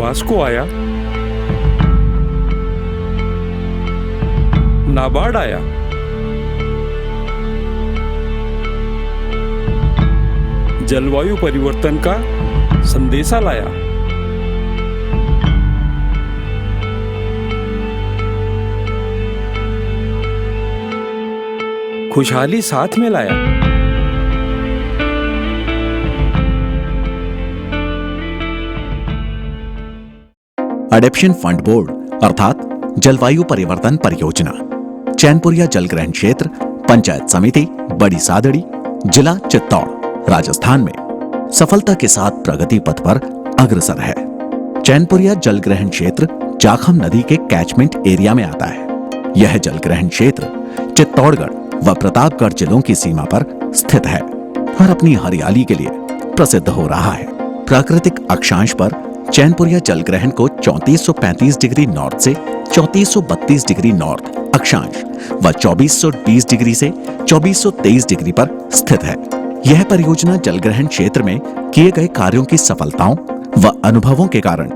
Vasco आया, नाबार्ड आया, जलवायु परिवर्तन का संदेशा लाया। खुशहाली साथ में लाया। एडेप्शन फंड बोर्ड अर्थात जलवायु परिवर्तन परियोजना, चैनपुरिया जलग्रहण क्षेत्र, पंचायत समिति बड़ी सादड़ी, जिला चित्तौड़, राजस्थान में सफलता के साथ प्रगति पथ पर अग्रसर है। चैनपुरिया जलग्रहण क्षेत्र जाखम नदी के कैचमेंट एरिया में आता है। यह जलग्रहण क्षेत्र चित्तौड़गढ़ व प्रतापगढ़ जिलों की सीमा पर स्थित है और अपनी हरियाली के लिए प्रसिद्ध हो रहा है। प्राकृतिक अक्षांश पर चैनपुरिया जलग्रहण को 3435 डिग्री नॉर्थ से 3432 डिग्री नॉर्थ अक्षांश व 2420 डिग्री से 2423 डिग्री पर स्थित है। यह परियोजना जलग्रहण क्षेत्र में किए गए कार्यों की सफलताओं व अनुभवों के कारण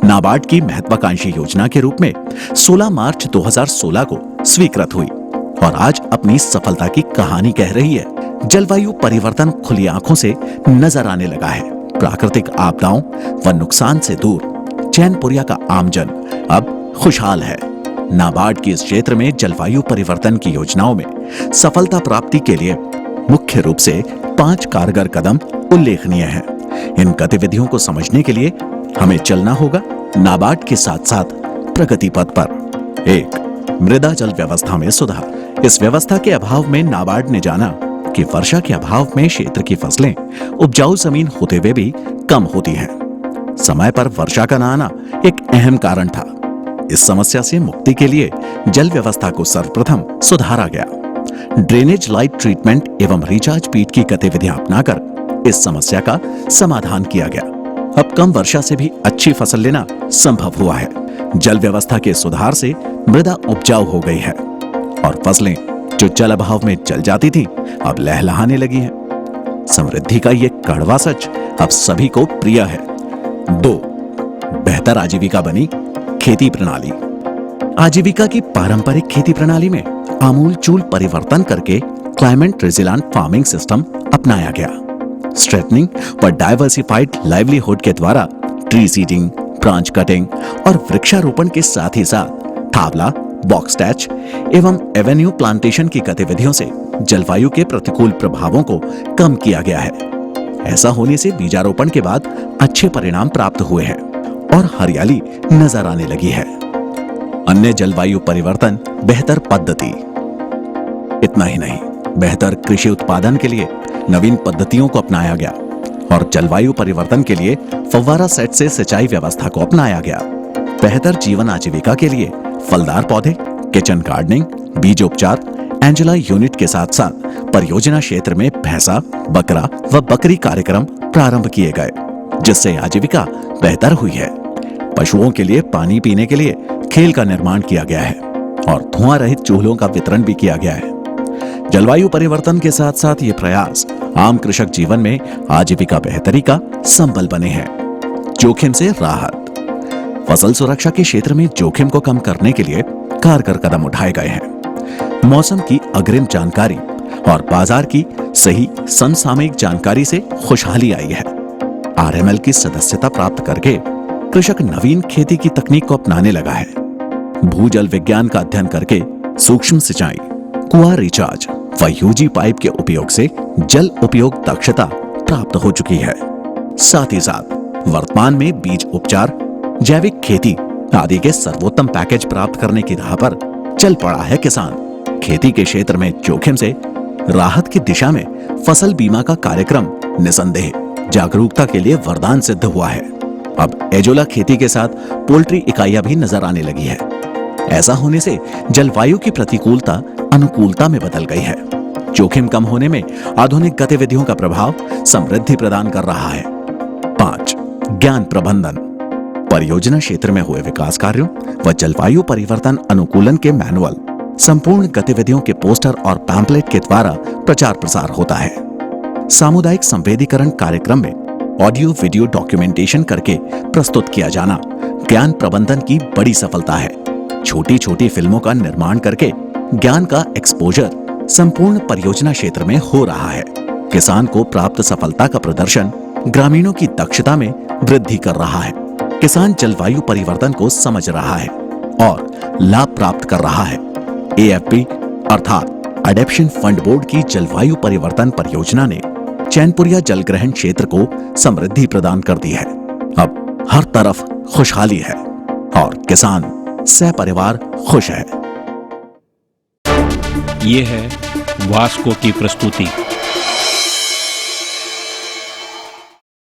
नाबार्ड की महत्वाकांक्षी योजना के रूप में 16 मार्च 2016 को स्वीकृत हुई और आज अपनी सफलता की कहानी कह रही है। जलवायु परिवर्तन खुली आंखों से नजर आने लगा है। प्राकृतिक आपदाओं व नुकसान से दूर चैनपुरिया का आमजन अब खुशहाल है। नाबार्ड की इस क्षेत्र में जलवायु परिवर्तन की योजनाओं में सफलता प्राप्ति के लिए मुख्य रूप से 5 कारगर कदम उल्लेखनीय हैं। इन गतिविधियों को समझने के लिए हमें चलना होगा नाबार्ड के साथ साथ प्रगति पथ पर। 1. मृदा जल व्यवस्था में सुधार। इस व्यवस्था के अभाव में नाबार्ड ने जाना कि वर्षा के अभाव में क्षेत्र की फसलें उपजाऊ जमीन होते हुए भी कम होती हैं। समय पर वर्षा का न आना एक अहम कारण था। इस समस्या से मुक्ति के लिए जल व्यवस्था को सर्वप्रथम सुधारा गया। ड्रेनेज लाइट ट्रीटमेंट एवं रिचार्ज पीट की गतिविधियां अपनाकर इस समस्या का समाधान किया गया। अब कम वर्षा से भी अच्छी फसल लेना संभव हुआ है। जल व्यवस्था के सुधार से मृदा उपजाऊ हो गई है और फसलें जो जल अभाव में जल जाती थी अब लहलहाने लगी हैं। समृद्धि का ये कड़वा सच अब सभी को प्रिय है। 2. बेहतर आजीविका बनी खेती प्रणाली। आजीविका की पारंपरिक खेती प्रणाली में आमूलचूल परिवर्तन करके क्लाइमेट रेजिलेंट फार्मिंग सिस्टम अपनाया गया। स्ट्रेटनिंग व डाइवर्सिफाइड लाइवलीहुड के द्वारा ट्री सीडिंग, ब्रांच कटिंग और वृक्षारोपण के साथ ही साथ थावला, बॉक्स टैच एवं एवेन्यू प्लांटेशन की गतिविधियों से जलवायु के प्रतिकूल प्रभावों को कम किया गया है। ऐसा होने से बीजारोपण के बाद अच्छे परिणाम प्राप्त हुए हैं और हरियाली नजर आने लगी है। अन्य जलवायु परिवर्तन बेहतर पद्धति। इतना ही नहीं, बेहतर कृषि उत्पादन के लिए नवीन पद्धतियों को अपनाया गया और जलवायु परिवर्तन के लिए फव्वारा सेट से सिंचाई व्यवस्था को अपनाया गया। बेहतर जीवन आजीविका के लिए फलदार पौधे, किचन गार्डनिंग, बीज उपचार, एंजेला यूनिट के साथ साथ परियोजना क्षेत्र में भैंसा, बकरा व बकरी कार्यक्रम प्रारंभ किए गए, जिससे आजीविका बेहतर हुई है। पशुओं के लिए पानी पीने के लिए खेल का निर्माण किया गया है और धुआं रहित चूल्हों का वितरण भी किया गया है। जलवायु परिवर्तन के साथ साथ ये प्रयास आम कृषक जीवन में आजीविका बेहतरी का संबल बने हैं। जोखिम से राहत। फसल सुरक्षा के क्षेत्र में जोखिम को कम करने के लिए कारगर कदम उठाए गए हैं। मौसम की अग्रिम जानकारी और बाजार की सही समसामयिक जानकारी से खुशहाली आई है। आरएमएल की सदस्यता प्राप्त करके कृषक नवीन खेती की तकनीक को अपनाने लगा है। भूजल विज्ञान का अध्ययन करके सूक्ष्म सिंचाई, कुआं रिचार्ज व यूजी पाइप के उपयोग से जल उपयोग दक्षता प्राप्त हो चुकी है। साथ ही साथ वर्तमान में बीज उपचार, जैविक खेती आदि के सर्वोत्तम पैकेज प्राप्त करने की राह पर चल पड़ा है किसान। खेती के क्षेत्र में जोखिम से राहत की दिशा में फसल बीमा का कार्यक्रम निसंदेह जागरूकता के लिए वरदान सिद्ध हुआ है। अब एजोला खेती के साथ पोल्ट्री इकाइयां भी नजर आने लगी है। ऐसा होने से जलवायु की प्रतिकूलता अनुकूलता में बदल गई है। जोखिम कम होने में आधुनिक गतिविधियों का प्रभाव समृद्धि प्रदान कर रहा है। 5. ज्ञान प्रबंधन। परियोजना क्षेत्र में हुए विकास कार्यों व जलवायु परिवर्तन अनुकूलन के मैनुअल, संपूर्ण गतिविधियों के पोस्टर और पैम्पलेट के द्वारा प्रचार प्रसार होता है। सामुदायिक संवेदीकरण कार्यक्रम में ऑडियो वीडियो डॉक्यूमेंटेशन करके प्रस्तुत किया जाना ज्ञान प्रबंधन की बड़ी सफलता है। छोटी छोटी फिल्मों का निर्माण करके ज्ञान का एक्सपोजर संपूर्ण परियोजना क्षेत्र में हो रहा है। किसान को प्राप्त सफलता का प्रदर्शन ग्रामीणों की दक्षता में वृद्धि कर रहा है। किसान जलवायु परिवर्तन को समझ रहा है और लाभ प्राप्त कर रहा है। AFB अर्थात एडेप्शन फंड बोर्ड की जलवायु परिवर्तन परियोजना ने चैनपुरिया जलग्रहण क्षेत्र को समृद्धि प्रदान कर दी है। अब हर तरफ खुशहाली है और किसान सपरिवार खुश है। ये है वास्को की प्रस्तुति।